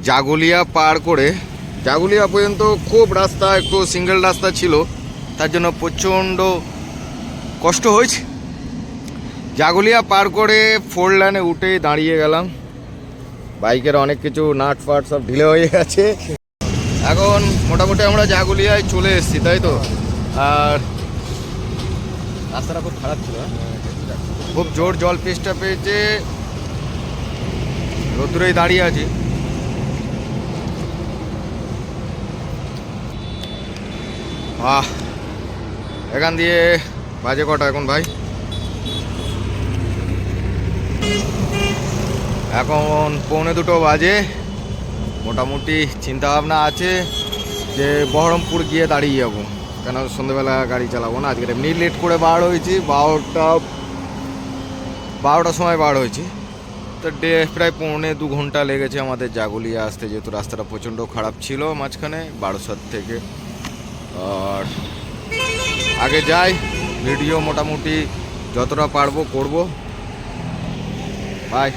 জাগুলিয়া পার করে জাগুলিয়া পর্যন্ত খুব রাস্তা একটু সিঙ্গেল রাস্তা ছিল, তার জন্য প্রচণ্ড কষ্ট হয়েছে। জাগুলিয়া পার করে 4 লাইনে উঠে দাঁড়িয়ে গেলাম। বাইকের অনেক কিছু নাট ফাট সব ঢিলে হয়ে গেছে। এখন মোটামুটি আমরা জাগুলিয়ায় চলে এসেছি, তাই তো? আর রাস্তাটা খুব খারাপ ছিল, খুব জোর জল পেস্টা পেয়েছে, রোদ্দুরেই দাঁড়িয়ে আছি। এখান দিয়ে বাজে কটা এখন ভাই? এখন 1:45 বাজে। মোটামুটি চিন্তা ভাবনা আছে যে বহরমপুর গিয়ে দাঁড়িয়ে যাবো, কেন সন্ধ্যেবেলা গাড়ি চালাবো না। আজকে এমনি লেট করে বার হয়েছি, 12টার সময় বার হয়েছি, তো প্রায় 1.25 ঘন্টা লেগেছে আমাদের জাগুলিয়া আসতে, যেহেতু রাস্তাটা প্রচণ্ড খারাপ ছিল মাঝখানে বারাসাত থেকে। আর আগে যাই, ভিডিও মোটামুটি যতটা পারবো করব। বাই।